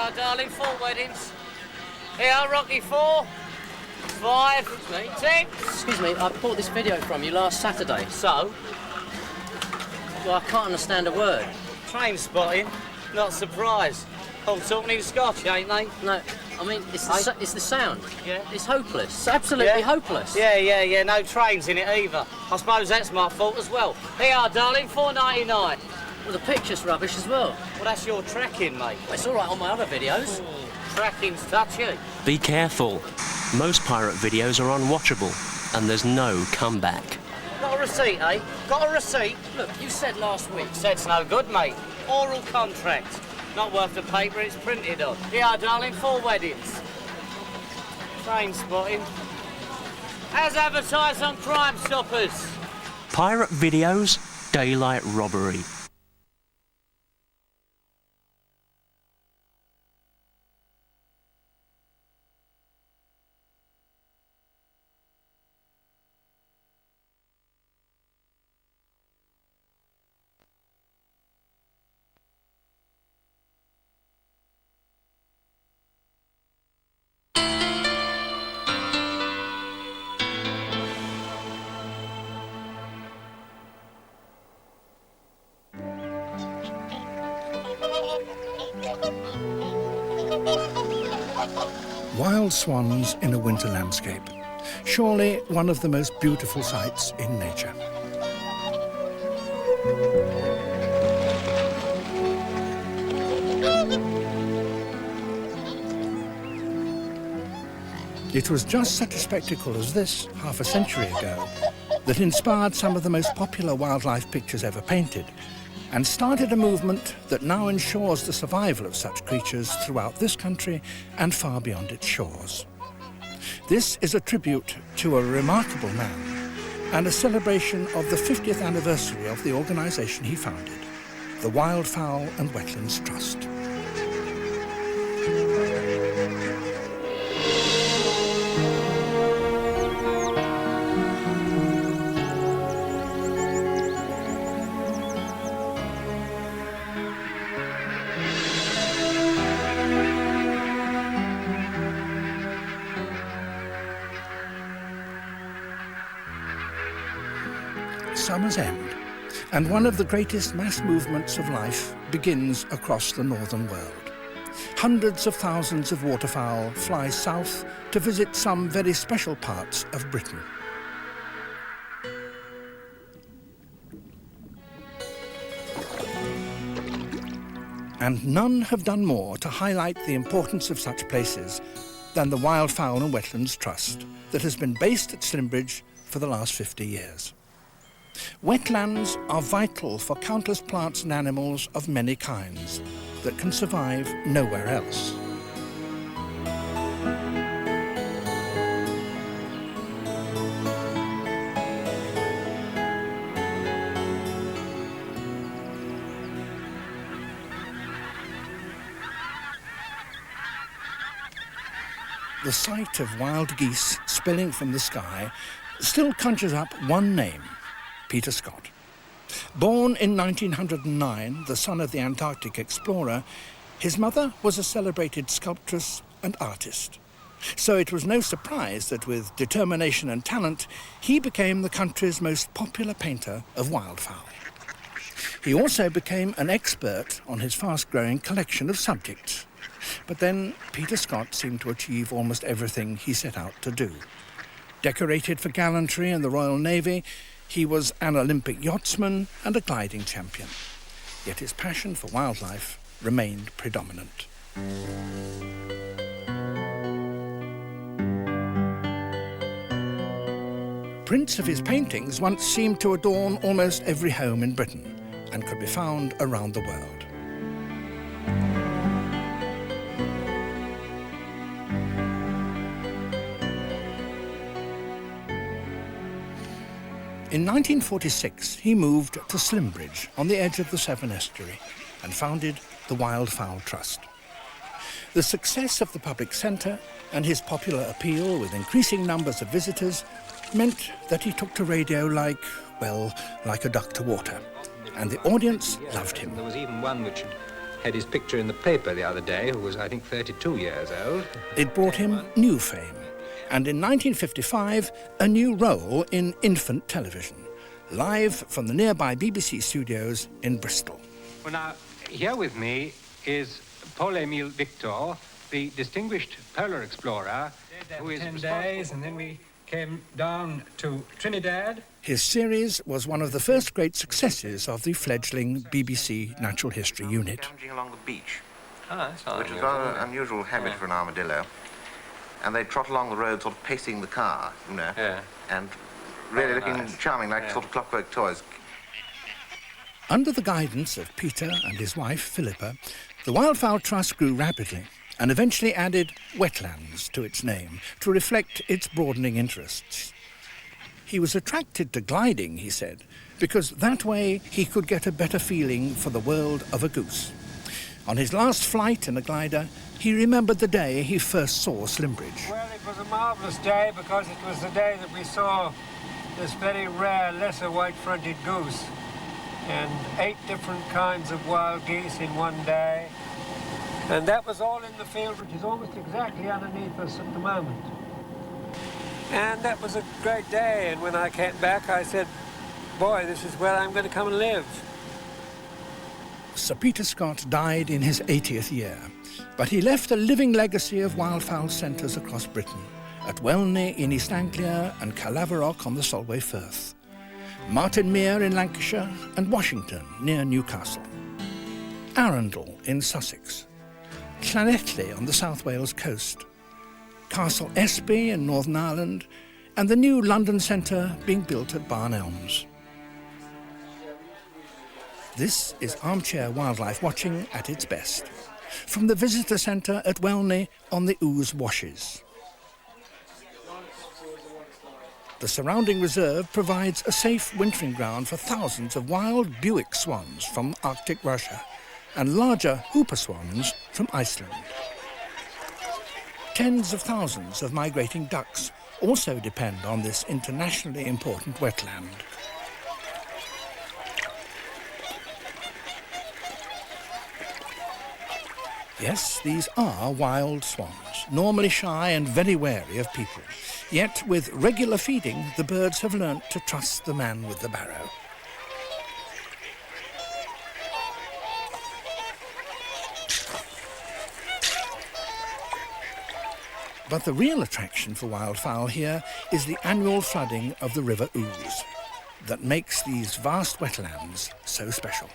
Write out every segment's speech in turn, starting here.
are, darling, 4 weddings. Here, Rocky 4, 5, 6. Excuse me, I bought this video from you last Saturday. So? Well, I can't understand a word. Train spotting? Not surprised. All talking in Scotch, ain't they? No, I mean, it's the sound. Yeah. It's hopeless. It's absolutely hopeless. Yeah, no trains in it either. I suppose that's my fault as well. Here you are, darling, $4.99. Well, the picture's rubbish as well. Well, that's your tracking, mate. Well, it's all right on my other videos. Tracking's touchy. Be careful. Most pirate videos are unwatchable, and there's no comeback. Got a receipt, eh? Got a receipt? Look, you said last week. Said's no good, mate. Oral contract. Not worth the paper it's printed on. Here you are, darling, 4 weddings. Train spotting. As advertised on Crime Stoppers. Pirate videos, daylight robbery. Wild swans in a winter landscape. Surely one of the most beautiful sights in nature. It was just such a spectacle as this, half a century ago, that inspired some of the most popular wildlife pictures ever painted, and started a movement that now ensures the survival of such creatures throughout this country and far beyond its shores. This is a tribute to a remarkable man and a celebration of the 50th anniversary of the organisation he founded, the Wildfowl and Wetlands Trust. Summer's end, and one of the greatest mass movements of life begins across the northern world. Hundreds of thousands of waterfowl fly south to visit some very special parts of Britain. And none have done more to highlight the importance of such places than the Wildfowl and Wetlands Trust that has been based at Slimbridge for the last 50 years. Wetlands are vital for countless plants and animals of many kinds that can survive nowhere else. The sight of wild geese spilling from the sky still conjures up one name: Peter Scott. Born in 1909, the son of the Antarctic explorer, his mother was a celebrated sculptress and artist. So it was no surprise that with determination and talent, he became the country's most popular painter of wildfowl. He also became an expert on his fast-growing collection of subjects. But then Peter Scott seemed to achieve almost everything he set out to do. Decorated for gallantry in the Royal Navy, he was an Olympic yachtsman and a gliding champion. Yet his passion for wildlife remained predominant. Prints of his paintings once seemed to adorn almost every home in Britain and could be found around the world. In 1946, he moved to Slimbridge on the edge of the Severn Estuary and founded the Wildfowl Trust. The success of the public centre and his popular appeal with increasing numbers of visitors meant that he took to radio like a duck to water, and the audience loved him. There was even one which had his picture in the paper the other day, who was, I think, 32 years old. It brought him new fame, and in 1955, a new role in infant television, live from the nearby BBC studios in Bristol. Well, now, here with me is Paul-Emile Victor, the distinguished polar explorer, who is 10 days, and then we came down to Trinidad. His series was one of the first great successes of the fledgling BBC Natural History Unit. Lounging along the beach, That's which is rather an unusual habit for an armadillo. And they trot along the road sort of pacing the car, you know, and really looking charming, like sort of clockwork toys. Under the guidance of Peter and his wife, Philippa, the Wildfowl Trust grew rapidly and eventually added Wetlands to its name to reflect its broadening interests. He was attracted to gliding, he said, because that way he could get a better feeling for the world of a goose. On his last flight in a glider, he remembered the day he first saw Slimbridge. Well, it was a marvellous day because it was the day that we saw this very rare lesser white-fronted goose and 8 different kinds of wild geese in one day. And that was all in the field, which is almost exactly underneath us at the moment. And that was a great day, and when I came back, I said, boy, this is where I'm going to come and live. Sir Peter Scott died in his 80th year, but he left a living legacy of wildfowl centres across Britain, at Welney in East Anglia and Calaverock on the Solway Firth, Martinmere in Lancashire and Washington near Newcastle, Arundel in Sussex, Llanelli on the South Wales coast, Castle Espy in Northern Ireland, and the new London Centre being built at Barn Elms. This is armchair wildlife watching at its best, from the visitor centre at Welney on the Ouse Washes. The surrounding reserve provides a safe wintering ground for thousands of wild Buick Swans from Arctic Russia and larger Hooper swans from Iceland. Tens of thousands of migrating ducks also depend on this internationally important wetland. Yes, these are wild swans, normally shy and very wary of people. Yet, with regular feeding, the birds have learnt to trust the man with the barrow. But the real attraction for wildfowl here is the annual flooding of the River Ouse that makes these vast wetlands so special.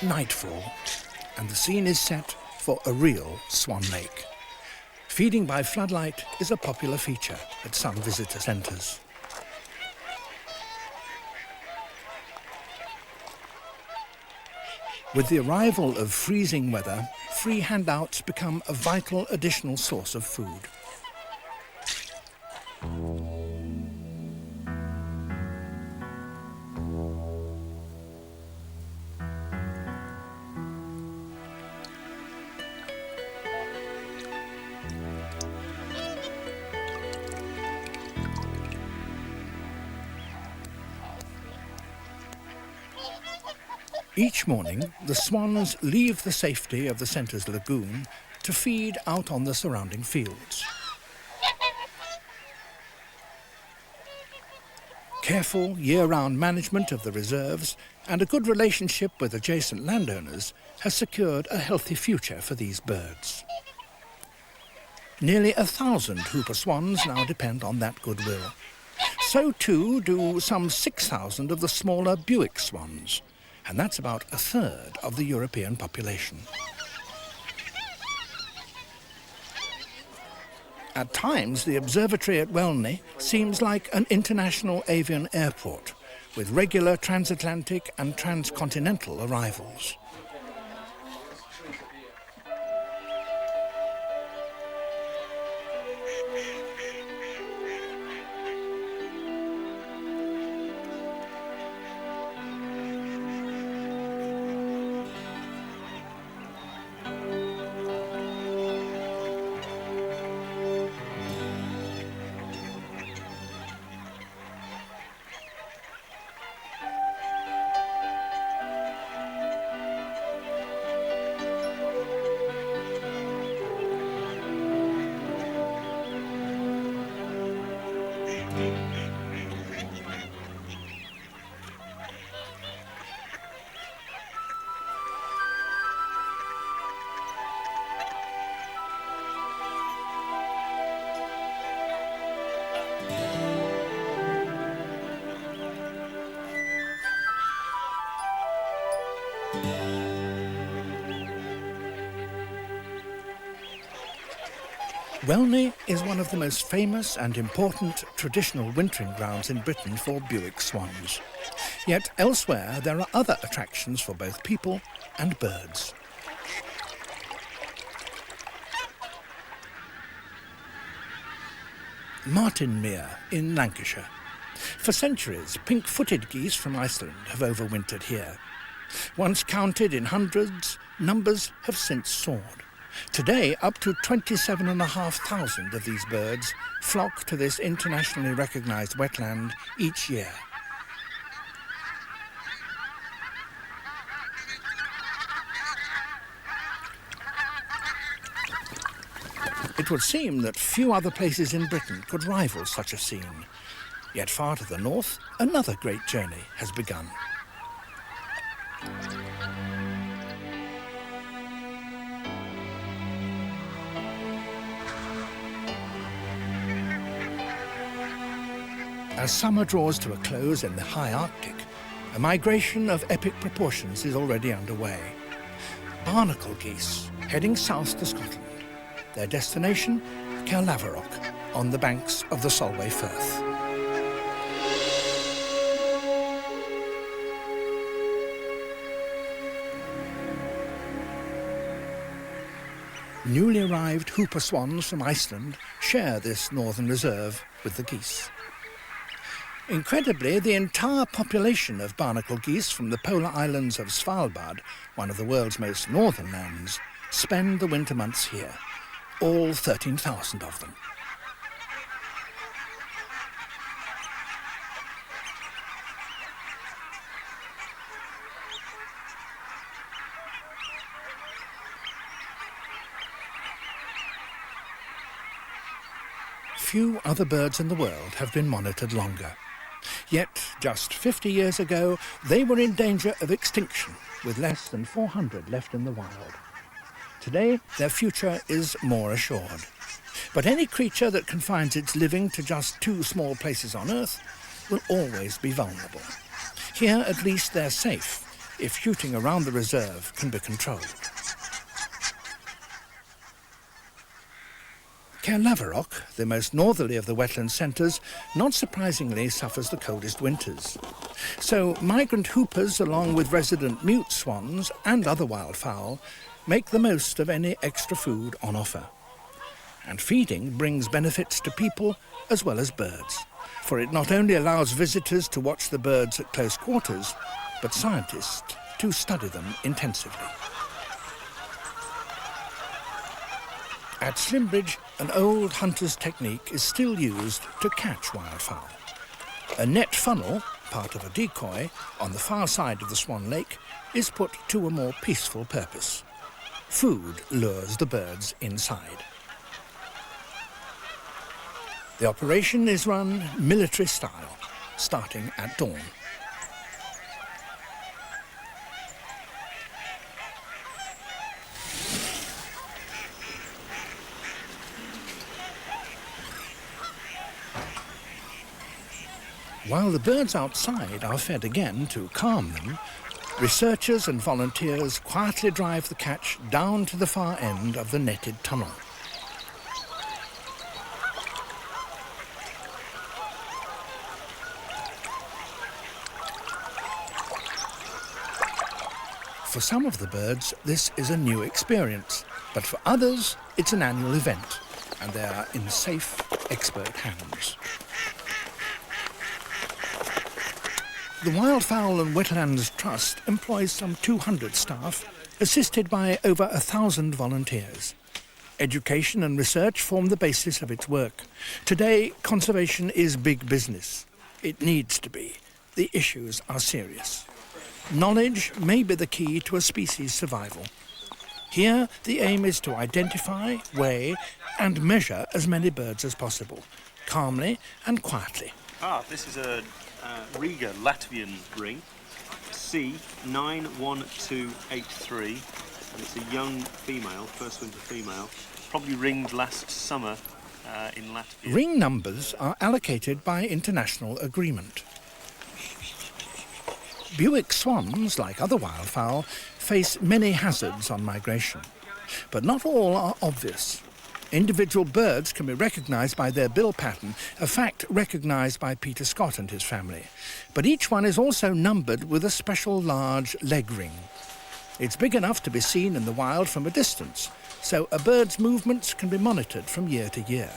Nightfall, and the scene is set for a real swan lake. Feeding by floodlight is a popular feature at some visitor centres. With the arrival of freezing weather, free handouts become a vital additional source of food. Each morning, the swans leave the safety of the centre's lagoon to feed out on the surrounding fields. Careful year-round management of the reserves and a good relationship with adjacent landowners has secured a healthy future for these birds. Nearly 1,000 Hooper swans now depend on that goodwill. So too do some 6,000 of the smaller Buick swans, and that's about a third of the European population. At times, the observatory at Welney seems like an international avian airport, with regular transatlantic and transcontinental arrivals. Welney is one of the most famous and important traditional wintering grounds in Britain for Buick Swans. Yet elsewhere there are other attractions for both people and birds. Martinmere in Lancashire. For centuries, pink-footed geese from Iceland have overwintered here. Once counted in hundreds, numbers have since soared. Today, up to 27,500 of these birds flock to this internationally recognised wetland each year. It would seem that few other places in Britain could rival such a scene. Yet far to the north, another great journey has begun. As summer draws to a close in the high Arctic, a migration of epic proportions is already underway. Barnacle geese heading south to Scotland. Their destination, Caerlaverock, on the banks of the Solway Firth. Newly arrived hooper swans from Iceland share this northern reserve with the geese. Incredibly, the entire population of barnacle geese from the polar islands of Svalbard, one of the world's most northern lands, spend the winter months here, all 13,000 of them. Few other birds in the world have been monitored longer. Yet, just 50 years ago, they were in danger of extinction, with less than 400 left in the wild. Today, their future is more assured. But any creature that confines its living to just two small places on Earth will always be vulnerable. Here, at least, they're safe, if shooting around the reserve can be controlled. Caerlaverock, the most northerly of the wetland centres, not surprisingly suffers the coldest winters. So migrant hoopers, along with resident mute swans and other wildfowl, make the most of any extra food on offer. And feeding brings benefits to people as well as birds, for it not only allows visitors to watch the birds at close quarters, but scientists to study them intensively. At Slimbridge, an old hunter's technique is still used to catch wildfowl. A net funnel, part of a decoy, on the far side of the Swan Lake, is put to a more peaceful purpose. Food lures the birds inside. The operation is run military style, starting at dawn. While the birds outside are fed again to calm them, researchers and volunteers quietly drive the catch down to the far end of the netted tunnel. For some of the birds, this is a new experience, but for others, it's an annual event, and they are in safe, expert hands. The Wildfowl and Wetlands Trust employs some 200 staff, assisted by over 1,000 volunteers. Education and research form the basis of its work. Today, conservation is big business. It needs to be. The issues are serious. Knowledge may be the key to a species' survival. Here, the aim is to identify, weigh, and measure as many birds as possible, calmly and quietly. This is a Riga Latvian ring, C91283, and it's a young female, first winter female, probably ringed last summer in Latvia. Ring numbers are allocated by international agreement. Buick Swans, like other wildfowl, face many hazards on migration, but not all are obvious. Individual birds can be recognised by their bill pattern, a fact recognised by Peter Scott and his family. But each one is also numbered with a special large leg ring. It's big enough to be seen in the wild from a distance, so a bird's movements can be monitored from year to year.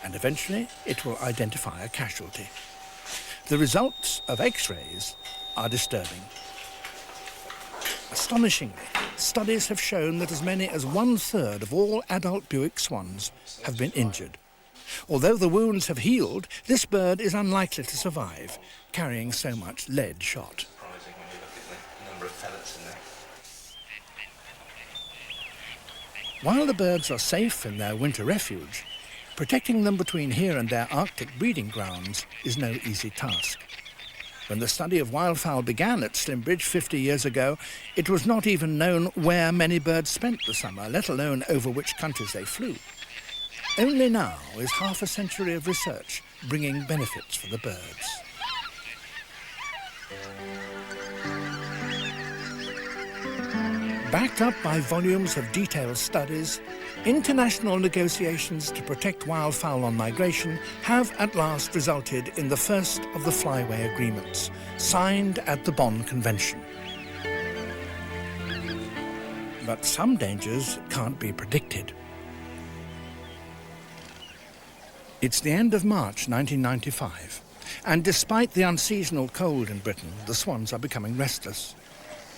And eventually it will identify a casualty. The results of X-rays are disturbing. Astonishingly, studies have shown that as many as 1/3 of all adult Buick Swans have been injured. Although the wounds have healed, this bird is unlikely to survive, carrying so much lead shot. While the birds are safe in their winter refuge, protecting them between here and their Arctic breeding grounds is no easy task. When the study of wildfowl began at Slimbridge 50 years ago, it was not even known where many birds spent the summer, let alone over which countries they flew. Only now is half a century of research bringing benefits for the birds. Backed up by volumes of detailed studies, international negotiations to protect wildfowl on migration have at last resulted in the first of the flyway agreements, signed at the Bonn Convention. But some dangers can't be predicted. It's the end of March 1995, and despite the unseasonal cold in Britain, the swans are becoming restless.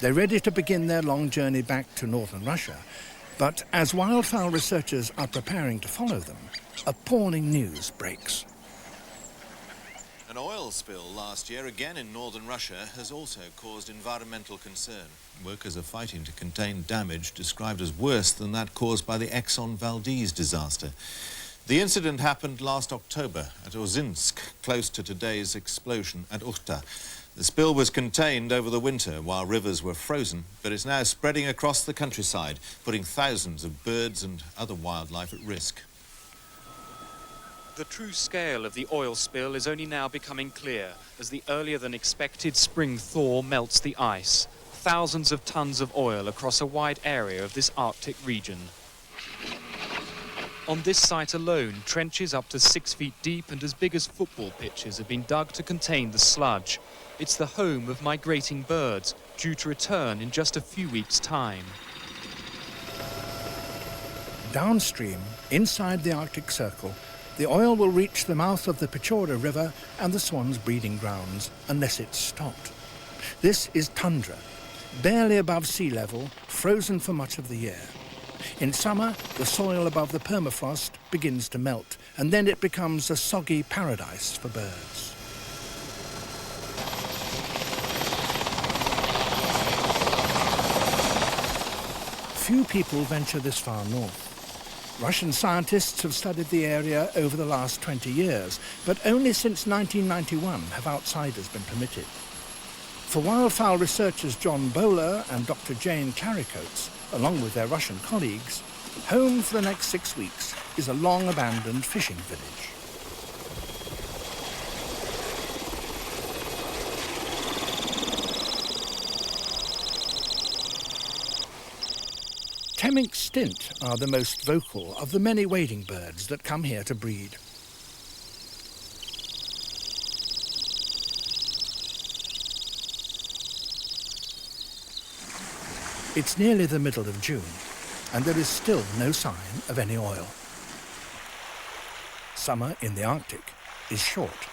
They're ready to begin their long journey back to northern Russia, but as wildfowl researchers are preparing to follow them, appalling news breaks. An oil spill last year, again in northern Russia, has also caused environmental concern. Workers are fighting to contain damage described as worse than that caused by the Exxon Valdez disaster. The incident happened last October at Ozinsk, close to today's explosion at Ukhta. The spill was contained over the winter while rivers were frozen, but it's now spreading across the countryside, putting thousands of birds and other wildlife at risk. The true scale of the oil spill is only now becoming clear as the earlier-than-expected spring thaw melts the ice. Thousands of tons of oil across a wide area of this Arctic region. On this site alone, trenches up to 6 feet deep and as big as football pitches have been dug to contain the sludge. It's the home of migrating birds, due to return in just a few weeks' time. Downstream, inside the Arctic Circle, the oil will reach the mouth of the Pechora River and the swans' breeding grounds, unless it's stopped. This is tundra, barely above sea level, frozen for much of the year. In summer, the soil above the permafrost begins to melt, and then it becomes a soggy paradise for birds. Few people venture this far north. Russian scientists have studied the area over the last 20 years, but only since 1991 have outsiders been permitted. For wildfowl researchers John Bowler and Dr. Jane Claricoats, along with their Russian colleagues, home for the next 6 weeks is a long-abandoned fishing village. Temminck's stint are the most vocal of the many wading birds that come here to breed. It's nearly the middle of June, and there is still no sign of any oil. Summer in the Arctic is short.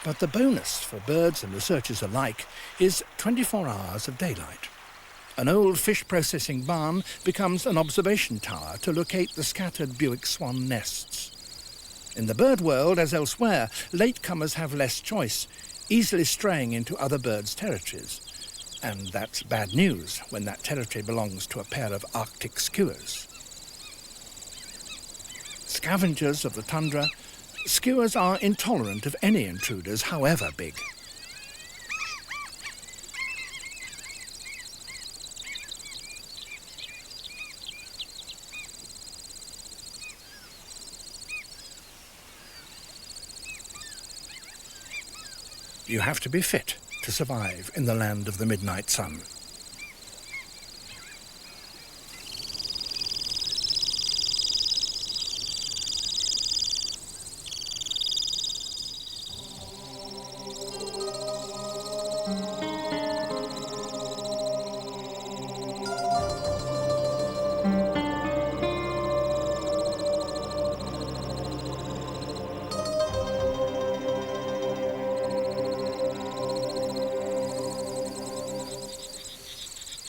But the bonus for birds and researchers alike is 24 hours of daylight. An old fish processing barn becomes an observation tower to locate the scattered Buick swan nests. In the bird world, as elsewhere, latecomers have less choice, easily straying into other birds' territories. And that's bad news when that territory belongs to a pair of Arctic skuas. Scavengers of the tundra, skuas are intolerant of any intruders, however big. You have to be fit to survive in the land of the midnight sun.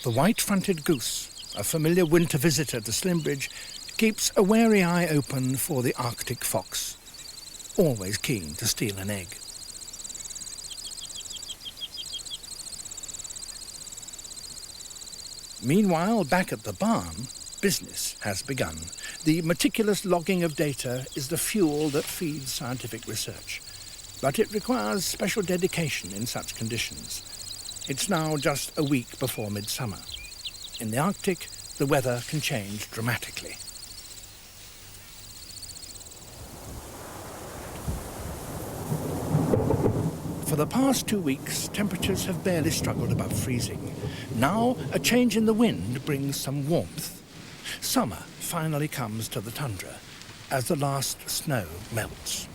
The white-fronted goose, a familiar winter visitor to Slimbridge, keeps a wary eye open for the Arctic fox, always keen to steal an egg. Meanwhile, back at the barn, business has begun. The meticulous logging of data is the fuel that feeds scientific research, but it requires special dedication in such conditions. It's now just a week before midsummer. In the Arctic, the weather can change dramatically. For the past 2 weeks, temperatures have barely struggled above freezing. Now, a change in the wind brings some warmth. Summer finally comes to the tundra as the last snow melts.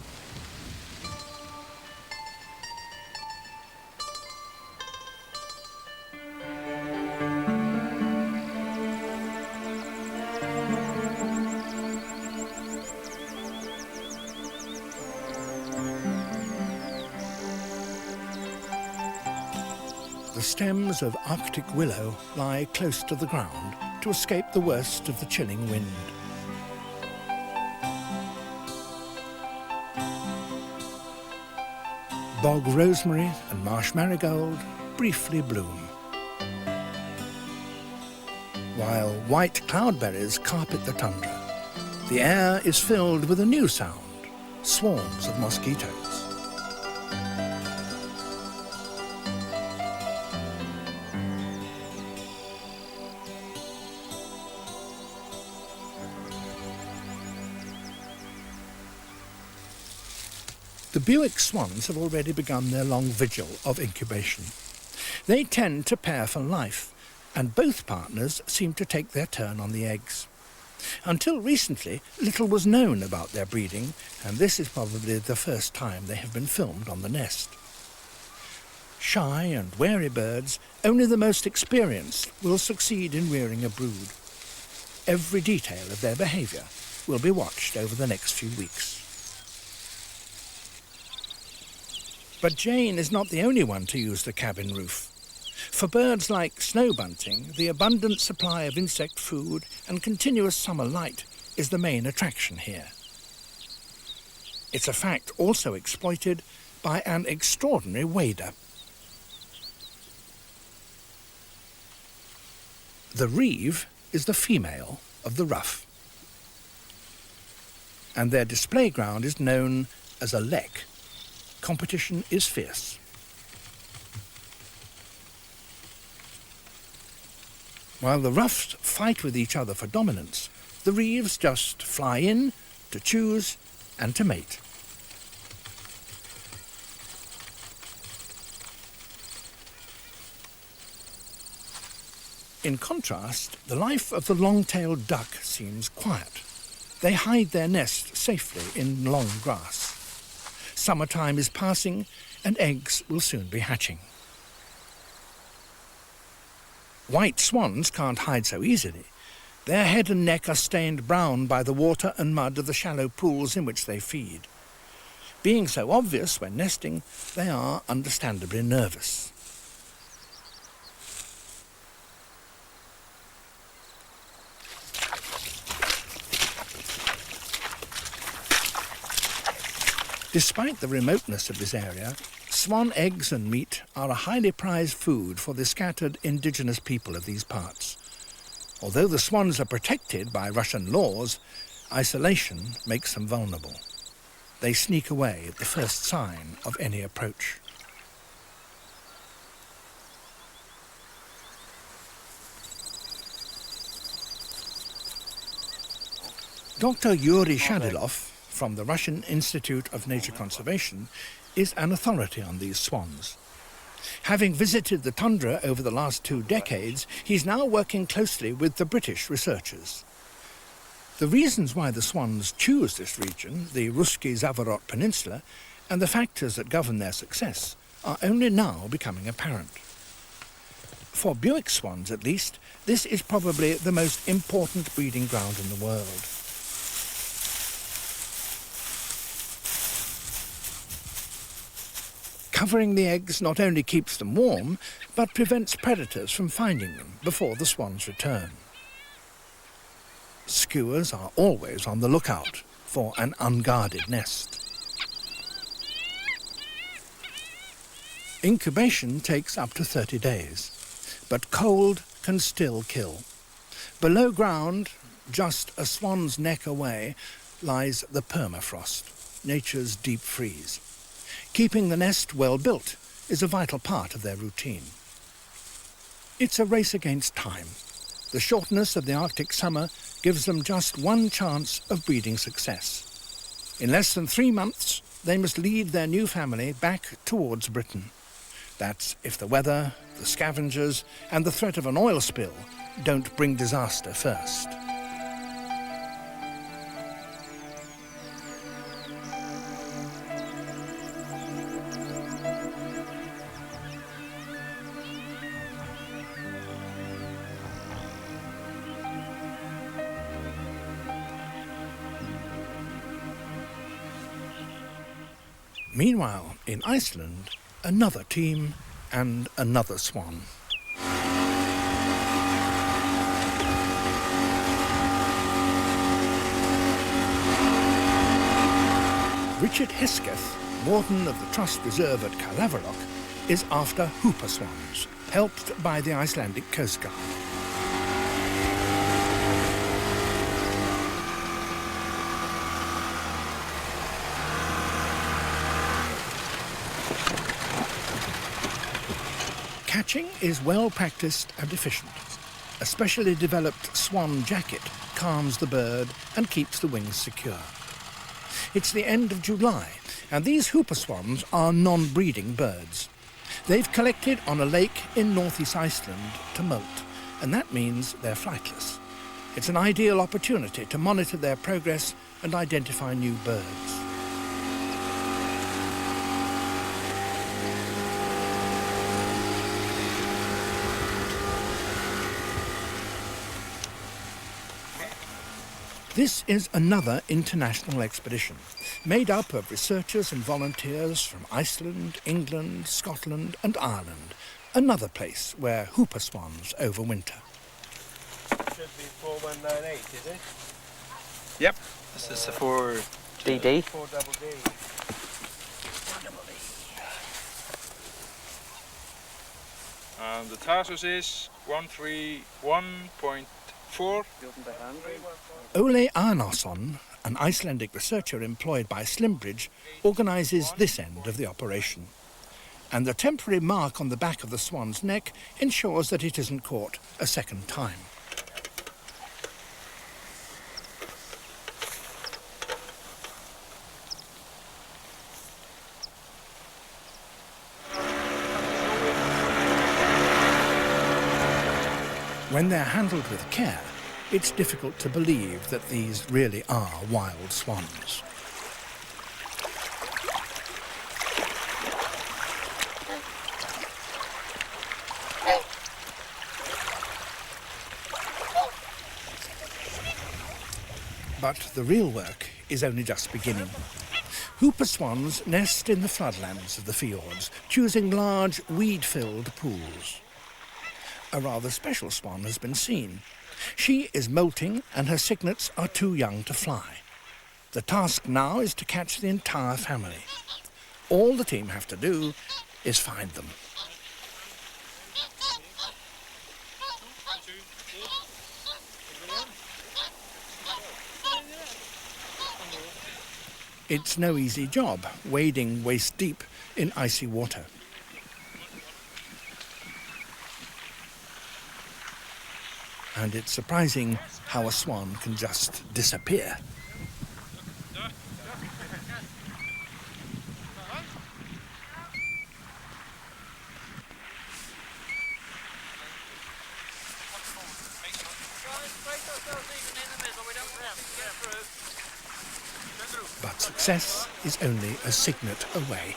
The stems of Arctic willow lie close to the ground to escape the worst of the chilling wind. Bog rosemary and marsh marigold briefly bloom, while white cloudberries carpet the tundra. The air is filled with a new sound, swarms of mosquitoes. The Buick Swans have already begun their long vigil of incubation. They tend to pair for life, and both partners seem to take their turn on the eggs. Until recently, little was known about their breeding, and this is probably the first time they have been filmed on the nest. Shy and wary birds, only the most experienced will succeed in rearing a brood. Every detail of their behaviour will be watched over the next few weeks. But Jane is not the only one to use the cabin roof. For birds like snow bunting, the abundant supply of insect food and continuous summer light is the main attraction here. It's a fact also exploited by an extraordinary wader. The reeve is the female of the ruff, and their display ground is known as a lek. Competition is fierce. While the ruffs fight with each other for dominance, the reeves just fly in to choose and to mate. In contrast, the life of the long-tailed duck seems quiet. They hide their nest safely in long grass. Summertime is passing, and eggs will soon be hatching. White swans can't hide so easily. Their head and neck are stained brown by the water and mud of the shallow pools in which they feed. Being so obvious when nesting, they are understandably nervous. Despite the remoteness of this area, Swan eggs and meat are a highly prized food for the scattered indigenous people of these parts. Although the swans are protected by Russian laws, isolation makes them vulnerable. They sneak away at the first sign of any approach. Dr. Yuri Shadilov from the Russian Institute of Nature Conservation is an authority on these swans. Having visited the tundra over the last 2 decades, he's now working closely with the British researchers. The reasons why the swans choose this region, the Ruski Zavorot Peninsula, and the factors that govern their success are only now becoming apparent. For Buick swans, at least, this is probably the most important breeding ground in the world. Covering the eggs not only keeps them warm, but prevents predators from finding them before the swans return. Skuas are always on the lookout for an unguarded nest. Incubation takes up to 30 days, but cold can still kill. Below ground, just a swan's neck away, lies the permafrost, nature's deep freeze. Keeping the nest well built is a vital part of their routine. It's a race against time. The shortness of the Arctic summer gives them just one chance of breeding success. In less than 3 months, they must lead their new family back towards Britain. That's if the weather, the scavengers, and the threat of an oil spill don't bring disaster first. Meanwhile, in Iceland, another team and another swan. Richard Hesketh, warden of the Trust Reserve at Kalavarok, is after hooper swans, helped by the Icelandic Coast Guard. Catching is well practiced and efficient. A specially developed swan jacket calms the bird and keeps the wings secure. It's the end of July, and these hooper swans are non-breeding birds. They've collected on a lake in northeast Iceland to molt, and that means they're flightless. It's an ideal opportunity to monitor their progress and identify new birds. This is another international expedition, made up of researchers and volunteers from Iceland, England, Scotland and Ireland, another place where hooper swans overwinter. Should be 4198, is it? Yep, this is the 4DD. 4DD. And the tarsus is 131.4. Ole Arnason, an Icelandic researcher employed by Slimbridge, organises this end of the operation. And the temporary mark on the back of the swan's neck ensures that it isn't caught a second time. When they're handled with care, it's difficult to believe that these really are wild swans. But the real work is only just beginning. Hooper swans nest in the floodlands of the fjords, choosing large, weed-filled pools. A rather special swan has been seen. She is molting and her cygnets are too young to fly. The task now is to catch the entire family. All the team have to do is find them. It's no easy job, wading waist deep in icy water. And it's surprising how a swan can just disappear. But success is only a signet away.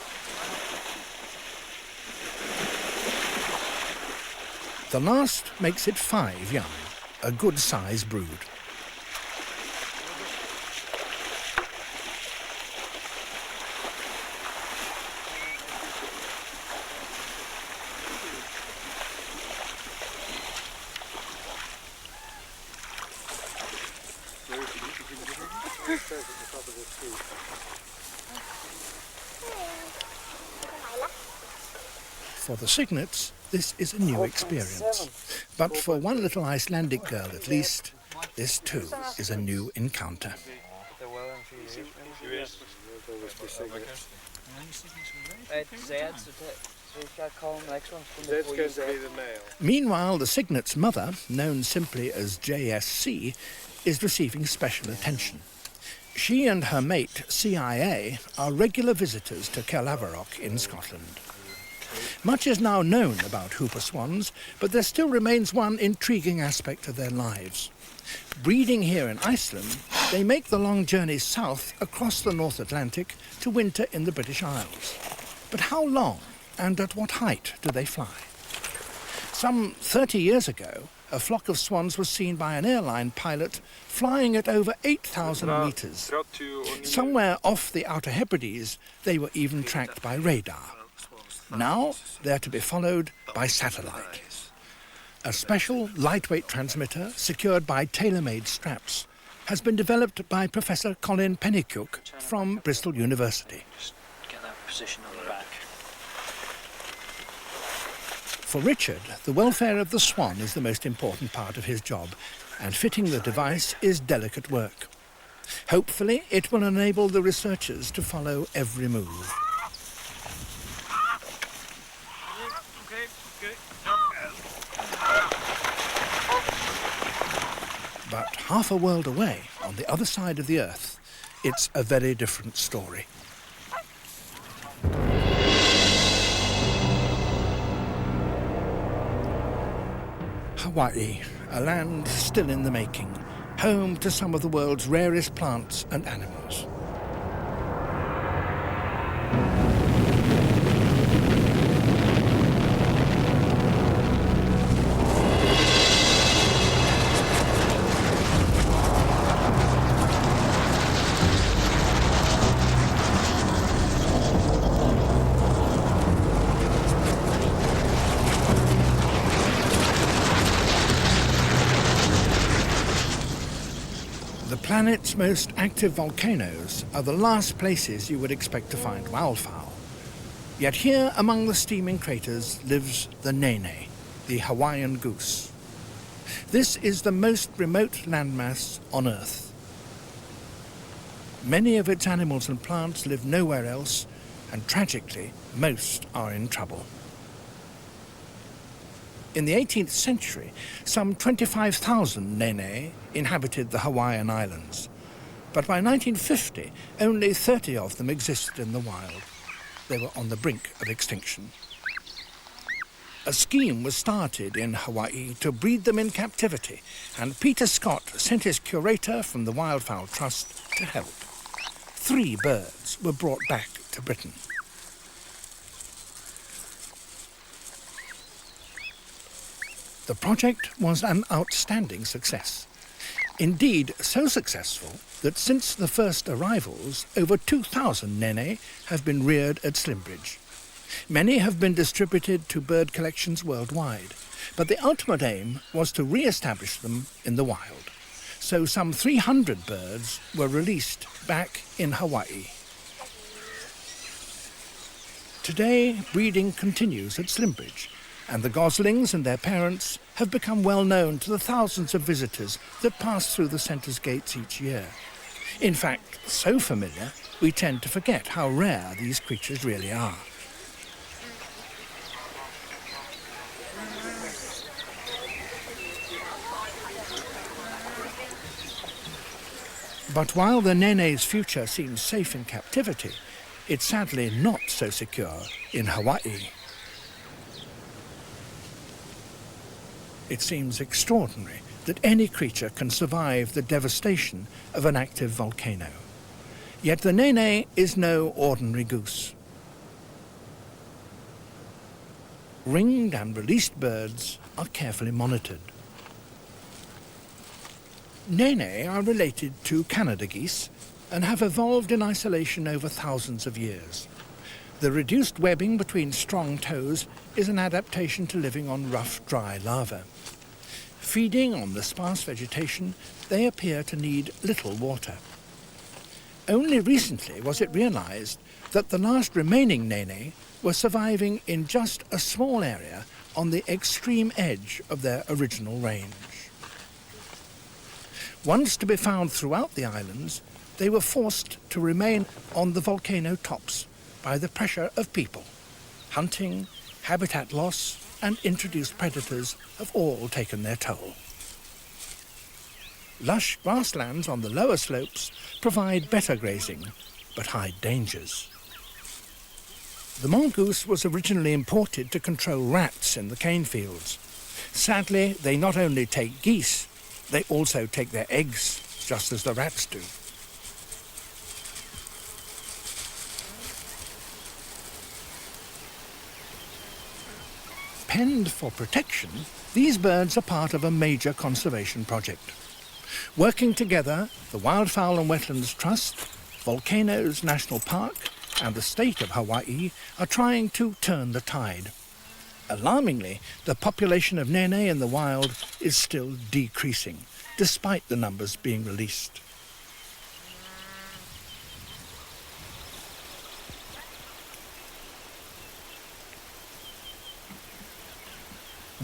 The last makes it 5 young, a good-sized brood. For the cygnets, this is a new experience. But for one little Icelandic girl at least, this too is a new encounter. Meanwhile, the cygnet's mother, known simply as JSC, is receiving special attention. She and her mate, CIA, are regular visitors to Kelavarok in Scotland. Much is now known about hooper swans, but there still remains one intriguing aspect of their lives. Breeding here in Iceland, they make the long journey south across the North Atlantic to winter in the British Isles. But how long and at what height do they fly? Some 30 years ago, a flock of swans was seen by an airline pilot flying at over 8,000 metres. Somewhere off the Outer Hebrides, they were even tracked by radar. Now they're to be followed by satellite. A special lightweight transmitter secured by tailor-made straps has been developed by Professor Colin Pennycook from Bristol University. Just get that position on the back. For Richard, the welfare of the swan is the most important part of his job, and fitting the device is delicate work. Hopefully, it will enable the researchers to follow every move. But half a world away, on the other side of the Earth, it's a very different story. Hawaii, a land still in the making, home to some of the world's rarest plants and animals. The planet's most active volcanoes are the last places you would expect to find wildfowl. Yet here among the steaming craters lives the Nene, the Hawaiian goose. This is the most remote landmass on Earth. Many of its animals and plants live nowhere else, and tragically, most are in trouble. In the 18th century, some 25,000 Nene inhabited the Hawaiian Islands. But by 1950, only 30 of them existed in the wild. They were on the brink of extinction. A scheme was started in Hawaii to breed them in captivity, and Peter Scott sent his curator from the Wildfowl Trust to help. 3 birds were brought back to Britain. The project was an outstanding success. Indeed, so successful that since the first arrivals, over 2,000 Nene have been reared at Slimbridge. Many have been distributed to bird collections worldwide, but the ultimate aim was to re-establish them in the wild. So some 300 birds were released back in Hawaii. Today, breeding continues at Slimbridge, and the goslings and their parents have become well known to the thousands of visitors that pass through the centre's gates each year. In fact, so familiar, we tend to forget how rare these creatures really are. But while the nene's future seems safe in captivity, it's sadly not so secure in Hawaii. It seems extraordinary that any creature can survive the devastation of an active volcano. Yet the nene is no ordinary goose. Ringed and released birds are carefully monitored. Nene are related to Canada geese and have evolved in isolation over thousands of years. The reduced webbing between strong toes is an adaptation to living on rough, dry lava. Feeding on the sparse vegetation, they appear to need little water. Only recently was it realized that the last remaining nene were surviving in just a small area on the extreme edge of their original range. Once to be found throughout the islands, they were forced to remain on the volcano tops by the pressure of people. Hunting, habitat loss, and introduced predators have all taken their toll. Lush grasslands on the lower slopes provide better grazing, but hide dangers. The mongoose was originally imported to control rats in the cane fields. Sadly, they not only take geese, they also take their eggs, just as the rats do. Penned for protection, these birds are part of a major conservation project. Working together, the Wildfowl and Wetlands Trust, Volcanoes National Park, and the state of Hawaii are trying to turn the tide. Alarmingly, the population of nene in the wild is still decreasing, despite the numbers being released.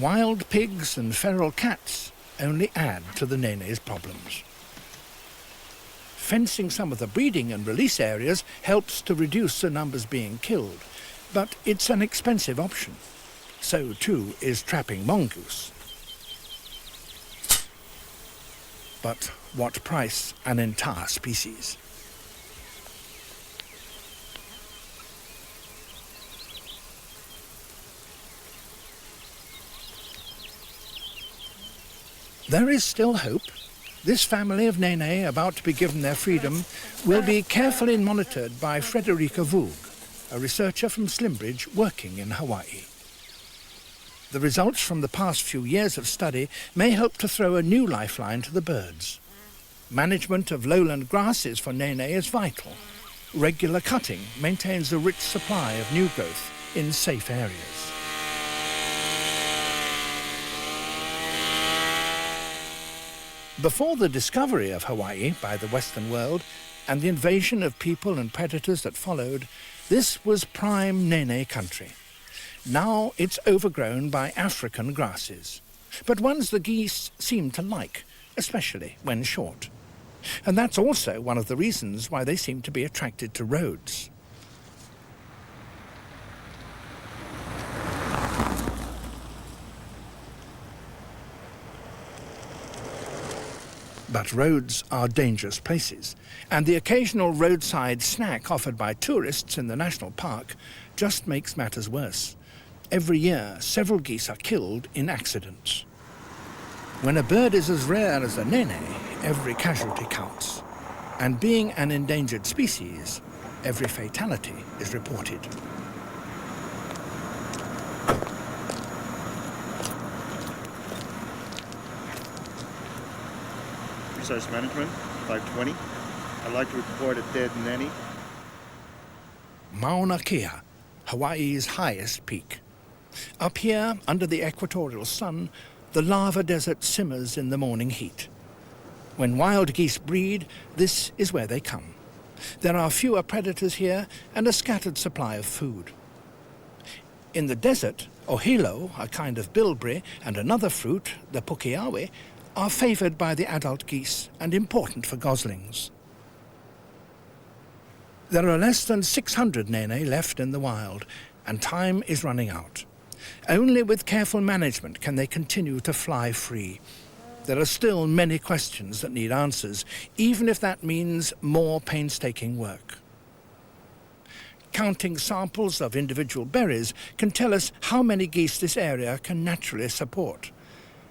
Wild pigs and feral cats only add to the nene's problems. Fencing some of the breeding and release areas helps to reduce the numbers being killed, but it's an expensive option. So too is trapping mongoose. But what price an entire species? There is still hope. This family of nene, about to be given their freedom, will be carefully monitored by Frederica Voog, a researcher from Slimbridge working in Hawaii. The results from the past few years of study may help to throw a new lifeline to the birds. Management of lowland grasses for nene is vital. Regular cutting maintains a rich supply of new growth in safe areas. Before the discovery of Hawaii by the Western world and the invasion of people and predators that followed, this was prime nene country. Now it's overgrown by African grasses, but ones the geese seem to like, especially when short. And that's also one of the reasons why they seem to be attracted to roads. But roads are dangerous places, and the occasional roadside snack offered by tourists in the national park just makes matters worse. Every year, several geese are killed in accidents. When a bird is as rare as a nene, every casualty counts. And being an endangered species, every fatality is reported. Resource Management, 520. I'd like to report a dead nene. Mauna Kea, Hawaii's highest peak. Up here, under the equatorial sun, the lava desert simmers in the morning heat. When wild geese breed, this is where they come. There are fewer predators here and a scattered supply of food. In the desert, ohelo, a kind of bilberry, and another fruit, the pukeawe, are favoured by the adult geese and important for goslings. There are less than 600 nene left in the wild, and time is running out. Only with careful management can they continue to fly free. There are still many questions that need answers, even if that means more painstaking work. Counting samples of individual berries can tell us how many geese this area can naturally support.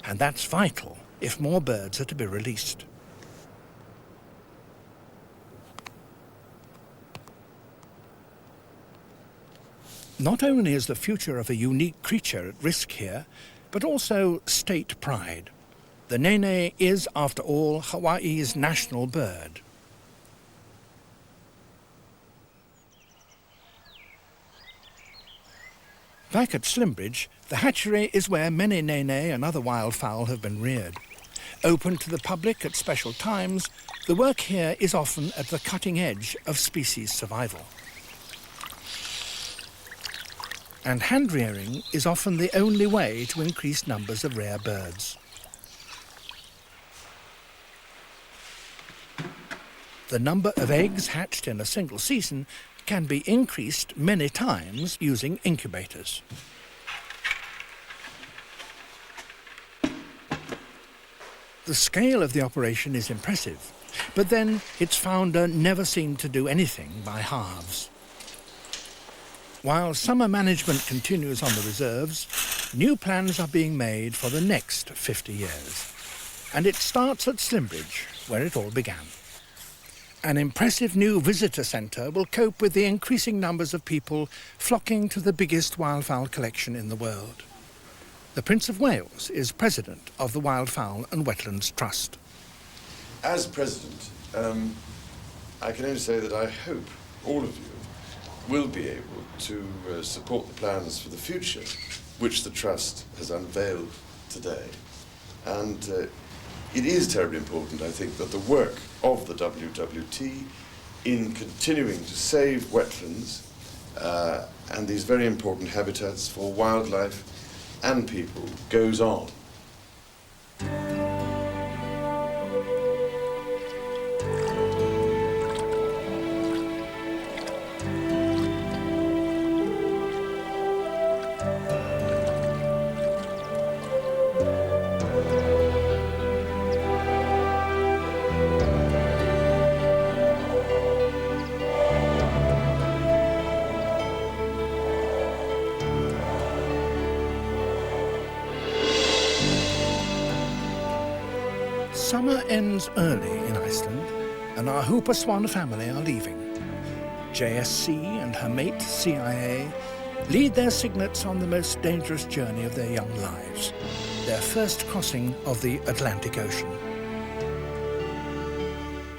And that's vital if more birds are to be released. Not only is the future of a unique creature at risk here, but also state pride. The nene is, after all, Hawaii's national bird. Back at Slimbridge, the hatchery is where many nene and other wildfowl have been reared. Open to the public at special times, the work here is often at the cutting edge of species survival. And hand rearing is often the only way to increase numbers of rare birds. The number of eggs hatched in a single season can be increased many times using incubators. The scale of the operation is impressive, but then its founder never seemed to do anything by halves. While summer management continues on the reserves, new plans are being made for the next 50 years. And it starts at Slimbridge, where it all began. An impressive new visitor centre will cope with the increasing numbers of people flocking to the biggest wildfowl collection in the world. The Prince of Wales is president of the Wildfowl and Wetlands Trust. As president, I can only say that I hope all of you will be able to support the plans for the future, which the Trust has unveiled today. And it is terribly important, I think, that the work of the WWT in continuing to save wetlands and these very important habitats for wildlife and people goes on. Summer ends early in Iceland, and our Hooper Swan family are leaving. JSC and her mate, CIA, lead their cygnets on the most dangerous journey of their young lives, their first crossing of the Atlantic Ocean.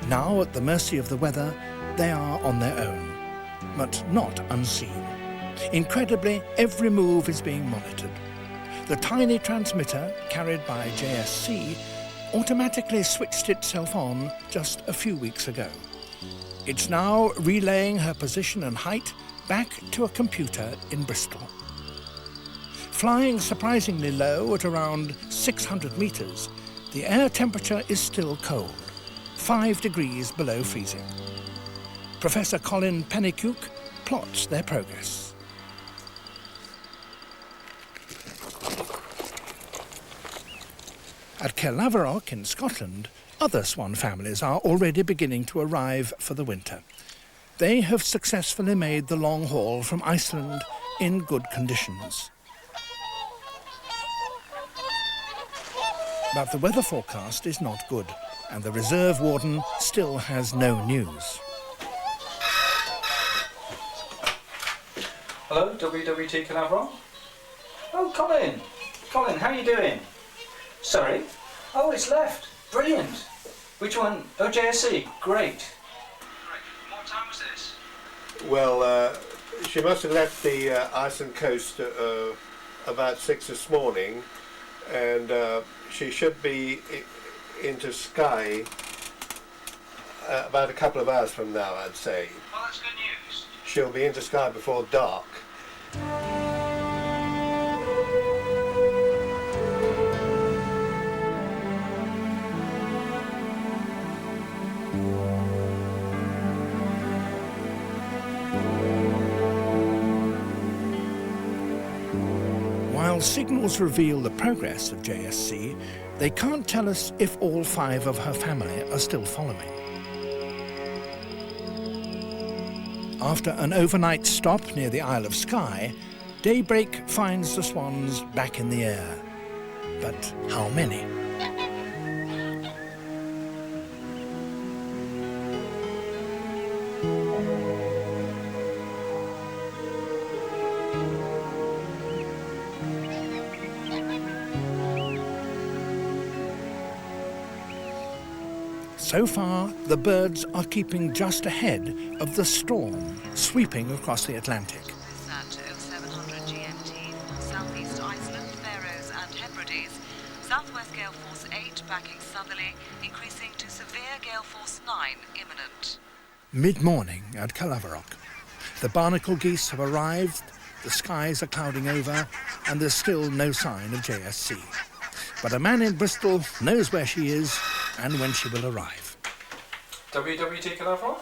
Now, at the mercy of the weather, they are on their own, but not unseen. Incredibly, every move is being monitored. The tiny transmitter, carried by JSC, automatically switched itself on just a few weeks ago. It's now relaying her position and height back to a computer in Bristol. Flying surprisingly low at around 600 meters, the air temperature is still cold, 5 degrees below freezing. Professor Colin Pennycook plots their progress. At Caerlaverock in Scotland, other swan families are already beginning to arrive for the winter. They have successfully made the long haul from Iceland in good conditions. But the weather forecast is not good, and the reserve warden still has no news. Hello, WWT Caerlaverock? Oh, Colin! Colin, how are you doing? Sorry? Oh, it's left. Brilliant. Which one? Oh, JSC. Great. What time was this? Well, she must have left the Iceland coast about 6 this morning, and she should be into Skye about a couple of hours from now, I'd say. Well, that's good news. She'll be into Skye before dark. While signals reveal the progress of JSC, they can't tell us if all 5 of her family are still following. After an overnight stop near the Isle of Skye, daybreak finds the swans back in the air. But how many? So far, the birds are keeping just ahead of the storm sweeping across the Atlantic. At 0700 GMT, southeast Iceland, Faroes and Hebrides, southwest gale force 8 backing southerly, increasing to severe gale force 9 imminent. Mid-morning at Calaverock. The barnacle geese have arrived, the skies are clouding over, and there's still no sign of JSC. But a man in Bristol knows where she is and when she will arrive. WWT Calaverock?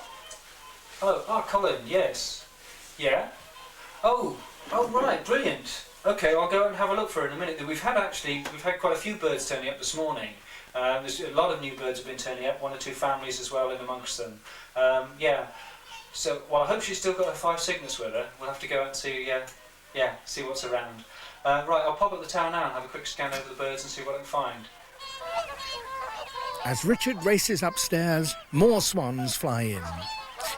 Hello, Colin, yes. Yeah? Oh, right, brilliant. Okay, I'll go and have a look for her in a minute. We've had quite a few birds turning up this morning. There's a lot of new birds have been turning up, 1 or 2 families as well in amongst them. Yeah, so, well, I hope she's still got her 5 cygnets with her. We'll have to go out and see, see what's around. Right, I'll pop up the town now and have a quick scan over the birds and see what I can find. As Richard races upstairs, more swans fly in.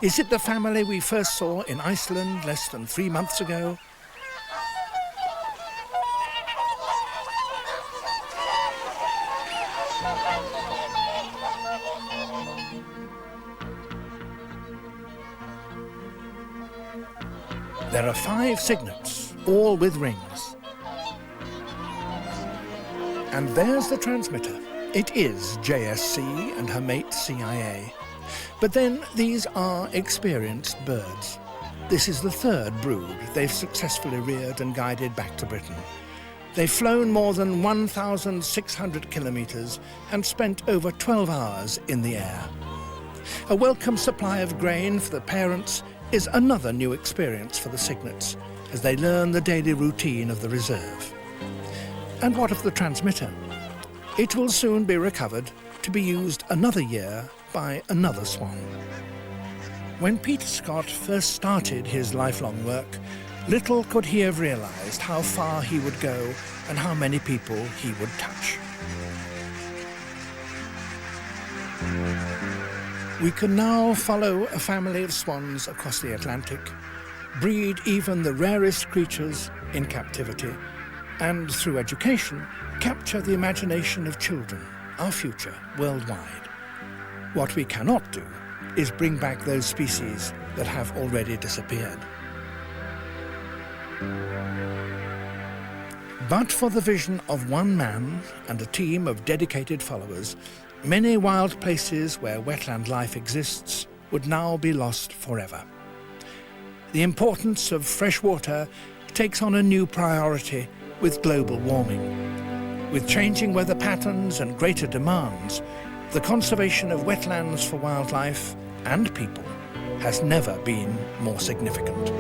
Is it the family we first saw in Iceland less than 3 months ago? There are 5 cygnets, all with rings. And there's the transmitter. It is JSC and her mate CIA. But then these are experienced birds. This is the 3rd brood they've successfully reared and guided back to Britain. They've flown more than 1,600 kilometres and spent over 12 hours in the air. A welcome supply of grain for the parents is another new experience for the cygnets as they learn the daily routine of the reserve. And what of the transmitter? It will soon be recovered to be used another year by another swan. When Peter Scott first started his lifelong work, little could he have realised how far he would go and how many people he would touch. We can now follow a family of swans across the Atlantic, breed even the rarest creatures in captivity, and through education, capture the imagination of children, our future, worldwide. What we cannot do is bring back those species that have already disappeared. But for the vision of one man and a team of dedicated followers, many wild places where wetland life exists would now be lost forever. The importance of fresh water takes on a new priority with global warming. With changing weather patterns and greater demands, the conservation of wetlands for wildlife and people has never been more significant.